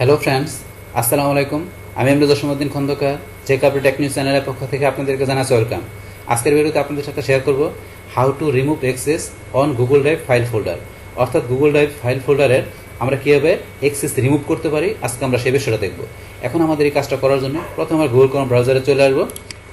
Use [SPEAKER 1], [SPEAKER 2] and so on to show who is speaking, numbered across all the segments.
[SPEAKER 1] Hello friends, আসসালামু আলাইকুম। আমি Jashimuddin Khandakar, check update tech news চ্যানেলের পক্ষ থেকে আপনাদেরকে জানাচ্ছি ওয়েলকাম। আজকের ভিডিওতে আপনাদের সাথে শেয়ার করব how to remove access on Google drive file folder. অর্থাৎ গুগল ড্রাইভ ফাইল ফোল্ডারের আমরা কীভাবে অ্যাক্সেস রিমুভ করতে পারি, আজকে আমরা সেই বিষয়টা দেখব। এখন আমাদের এই কাজটা করার জন্য প্রথমে আমরা গুগল ক্রোম ব্রাউজারে চলে আসবো।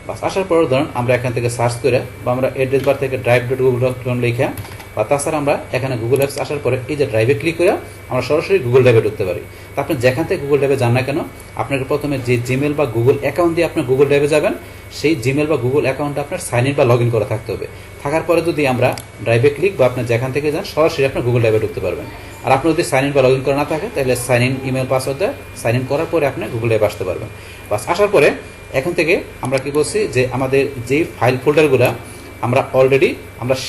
[SPEAKER 1] বাস আসার পর ধরুন আমরা এখান থেকে সার্চ করে বা আমরা অ্যাড্রেস বার থেকে drive.google.com লিখে বা তাছাড়া আমরা এখানে গুগল অ্যাপস আসার পরে এই যে ড্রাইভে ক্লিক করে আমরা সরাসরি গুগল ড্রাইভে ঢুকতে পারি। তো আপনি যেখান থেকে গুগল ড্রাইভে যান না কেন, আপনাকে প্রথমে যে জিমেল বা গুগল অ্যাকাউন্ট দিয়ে আপনি গুগল ড্রাইভে যাবেন, সেই জিমেল বা গুগল অ্যাকাউন্টে আপনার সাইন ইন বা লগ ইন করা থাকতে হবে। থাকার পরে যদি আমরা ড্রাইভে ক্লিক বা আপনি যেখান থেকে যান সরাসরি আপনার গুগল ড্রাইভে ঢুকতে পারবেন। আর আপনার যদি সাইন ইন বা লগ ইন করা না থাকে তাহলে সাইন ইন ইমেল পাসওয়ার্ড দিয়ে সাইন ইন করার পরে আপনি গুগল ড্রাইভে আসতে পারবেন। বাস আসার পরে এখন থেকে আমরা কি বলছি যে আমাদের যে ফাইল ফোল্ডারগুলো আমরা অলরেডি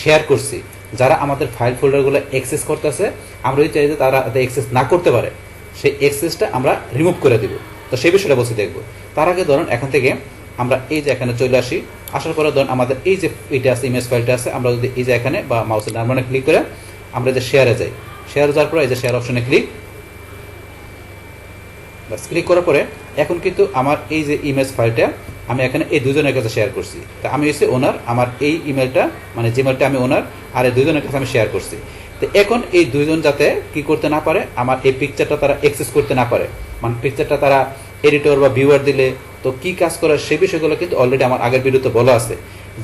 [SPEAKER 1] শেয়ার করছি, যারা আমাদের ফাইল ফোল্ডারগুলো অ্যাক্সেস করতেছে, আমরা যদি চাই যে তারা অ্যাক্সেস না করতে পারে, সেই অ্যাক্সেসটা আমরা রিমুভ করে দিব। তো সেই বিষয়টা বলছি দেখব। তার আগে ধরুন এখান থেকে আমরা এই যে এখানে চলে আসি। আসার পরে ধরুন আমাদের এই যে এটা আছে, ইমেজ ফাইলটা আছে, আমরা যদি এই যে এখানে বা মাউসের ডান বাটনে ক্লিক করে আমরা যে শেয়ারে যাই, শেয়ারে যাওয়ার পরে এই যে শেয়ার অপশনে ক্লিক, বাস ক্লিক করার পরে এখন কিন্তু আমার এই যে ইমেজ ফাইলটা আমি এখানে এই দুজনের কাছে শেয়ার করছি। তা আমি হচ্ছে ওনার, আমার এই ইমেলটা মানে জিমেলটা আমি ওনার, আর এই দুজনের কাছে আমি শেয়ার করছি। তো এখন এই দুইজন যাতে কি করতে না পারে, আমার এই পিকচারটা তারা অ্যাক্সেস করতে না পারে, মানে পিকচারটা তারা এডিটর বা ভিউয়ার দিলে তো কি কাজ করার সেই বিষয়গুলো কিন্তু অলরেডি আমার আগের ভিডিওতে বলা আছে,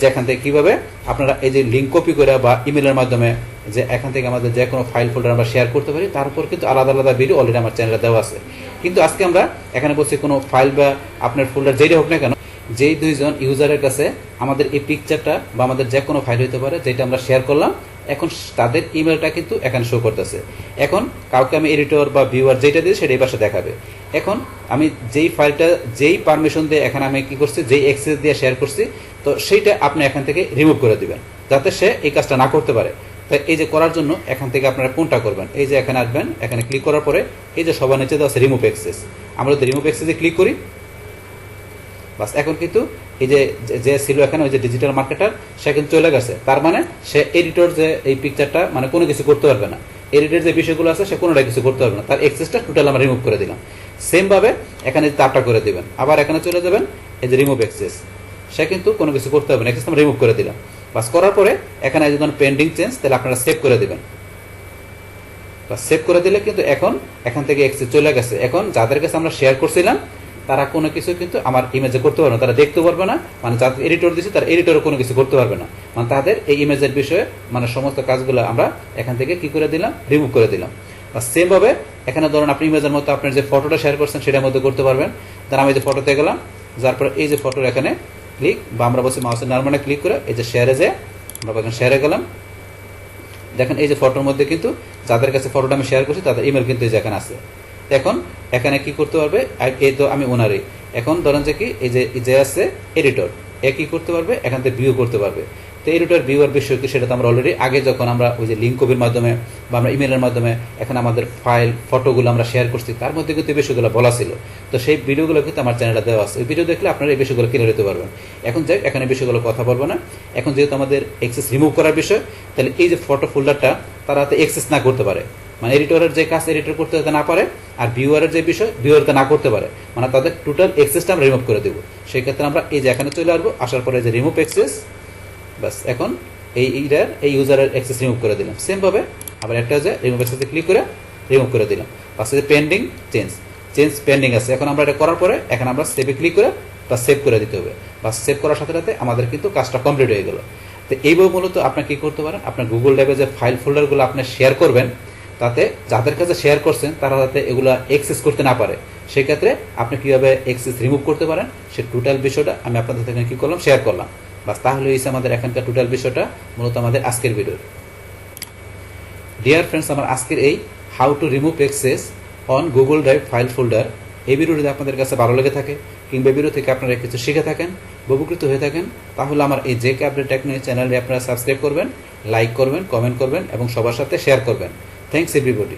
[SPEAKER 1] যেখান থেকে কীভাবে আপনারা এই যে লিঙ্ক কপি করে বা ইমেলের মাধ্যমে যে এখান থেকে আমাদের যে কোনো ফাইল ফোল্ডার আমরা শেয়ার করতে পারি, তার উপর কিন্তু আলাদা আলাদা ভিডিও অলরেডি আমার চ্যানেলে দেওয়া আছে। কিন্তু আজকে আমরা এখানে বলছি কোনো ফাইল বা আপনার ফোল্ডার যেটা হোক না কেন, যেই দুইজন ইউজারের কাছে আমাদের এই পিকচারটা বা আমাদের যে কোনো ফাইল হতে পারে যেটা আমরা শেয়ার করলাম, এখন তাদের ইমেলটা কিন্তু এখানে শো করতেছে। এখন কাউকে আমি এডিটর বা ভিউয়ার যেটা দিই সেটা এই পাশে দেখাবে। এখন আমি যেই ফাইলটা যেই পারমিশন দিয়ে এখানে আমি কি করছি, যেই অ্যাক্সেস দিয়ে শেয়ার করছি, তো সেইটা আপনি এখান থেকে রিমুভ করে দিবেন যাতে সে এই কাজটা না করতে পারে। তাই এই যে করার জন্য এখান থেকে আপনারা কোনটা করবেন, এই যে এখানে আসবেন, এখানে ক্লিক করার পরে এই যে সবার নিচে দেওয়া আছে রিমুভ অ্যাক্সেস, আমরা যদি রিমুভ অ্যাক্সেসে ক্লিক করি, বাস এখন কিন্তু এই যে ছিল এখানে ওই যে ডিজিটাল মার্কেটার, সে কিন্তু চলে গেছে। তার মানে সে এডিটর যে এই পিকচারটা মানে কোনো কিছু করতে পারবে না, এডিটর যে বিষয়গুলো আছে সে কোনোটা কিছু করতে পারবে না, তার অ্যাক্সেসটা টোটাল আমরা রিমুভ করে দিলাম। সেমভাবে এখানে তারটা করে দেবেন, আবার এখানে চলে যাবেন, এই যে রিমুভ অ্যাক্সেস, সে কিন্তু কোনো কিছু করতে পারবে না, অ্যাক্সেস আমরা রিমুভ করে দিলাম। বাস করার পরে এখানে যদি পেন্ডিং চেঞ্জ, তাহলে আপনারা সেভ করে দেবেন। বা সেভ করে দিলে কিন্তু এখন এখান থেকে অ্যাক্সেস চলে গেছে। এখন যাদের কাছে আমরা শেয়ার করছিলাম তারা কোনো কিছু কিন্তু আমার ইমেজে করতে পারবে না, তারা দেখতে পারবে না, মানে যাদের এডিটর দিচ্ছে তারা এডিটরও কোনো কিছু করতে পারবে না, মানে তাদের এই ইমেজের বিষয়ে মানে সমস্ত কাজগুলো আমরা এখান থেকে কি করে দিলাম, রিমুভ করে দিলাম। বা সেমভাবে এখানে ধরুন আপনি ইমেজের মতো আপনার যে ফটোটা শেয়ার করছেন সেটার মধ্যে করতে পারবেন। তার আমি যে ফটোতে গেলাম, যার পরে এই যে ফটোর এখানে ক্লিক বা আমরা বলছি মাউসের ডান বাটনে ক্লিক করে এই যে শেয়ারে যে আমরা এখানে শেয়ারে গেলাম, দেখেন এই যে ফটোর মধ্যে কিন্তু যাদের কাছে ফটোটা আমি শেয়ার করছি তাদের ইমেল কিন্তু এই যে এখানে আছে। এখন এখানে কি করতে পারবে, এই তো আমি ওনারই, এখন ধরেন যে কি এই যে আছে এডিটর, এ কি করতে পারবে, এখান থেকে ভিউ করতে পারবে। তো এডিটর ভিউয়ার বিষয় কি সেটা তো আমরা অলরেডি আগে যখন আমরা ওই যে লিঙ্ক কপির মাধ্যমে বা আমরা ইমেলের মাধ্যমে এখানে আমাদের ফাইল ফটোগুলো আমরা শেয়ার করছি, তার মধ্যে কিন্তু এই বিষয়গুলো বলা ছিল। তো সেই ভিডিওগুলো কিন্তু আমার চ্যানেলে দেওয়া আছে, ওই ভিডিও দেখলে আপনারা এই বিষয়গুলো ক্লিয়ার হতে পারবেন। এখন যাই, এখানে বিষয়গুলো কথা বলবো না। এখন যেহেতু আমাদের অ্যাক্সেস রিমুভ করার বিষয়, তাহলে এই যে ফটো ফোল্ডারটা তারা অ্যাক্সেস না করতে পারে, মানে এডিটরের যে কাজ এডিটর করতে না পারে, আর ভিউয়ারের যে বিষয় ভিউয়ারকে না করতে পারে, মানে তাদের টোটাল অ্যাক্সেসটা আমরা রিমুভ করে দেবো। সেই ক্ষেত্রে আমরা এই যে এখানে চলে আসবো, আসার পরে যে রিমুভ অ্যাক্সেস, বাস এখন এই ইউজারের অ্যাক্সেস রিমুভ করে দিলাম। সেমভাবে আবার একটা যে রিমুভ অ্যাক্সেসে ক্লিক করে রিমুভ করে দিলাম। বাস যে পেন্ডিং চেঞ্জ পেন্ডিং আছে, এখন আমরা এটা করার পরে এখানে আমরা সেভে ক্লিক করে বা সেভ করে দিতে হবে। বা সেভ করার সাথে সাথে আমাদের কিন্তু কাজটা কমপ্লিট হয়ে গেল। তো এইভাবে মূলত আপনি কি করতে পারেন, আপনার গুগল ড্রাইভে যে ফাইল ফোল্ডারগুলো আপনি শেয়ার করবেন, তাতে যাদের কাছে শেয়ার করছেন তারা যাতে এগুলো অ্যাক্সেস করতে না পারে, সেক্ষেত্রে আপনি কীভাবে অ্যাক্সেস রিমুভ করতে পারেন সে টোটাল বিষয়টা আমি আপনাদের থেকে কী করলাম, শেয়ার করলাম। বাস তাহলে হয়েছে আমাদের এখানকার টোটাল বিষয়টা মূলত আমাদের আজকের ভিডিও। ডিয়ার ফ্রেন্ডস, আমার আজকের এই how to remove access on Google drive file folder এই ভিডিওটি আপনাদের কাছে ভালো লেগে থাকে কিংবা ভিডিও থেকে আপনারা কিছু শিখে থাকেন, উপকৃত হয়ে থাকেন, তাহলে আমার এই জেকে আপডেট টেক নিউজ চ্যানেলটি আপনারা সাবস্ক্রাইব করবেন, লাইক করবেন, কমেন্ট করবেন এবং সবার সাথে শেয়ার করবেন। Thanks everybody.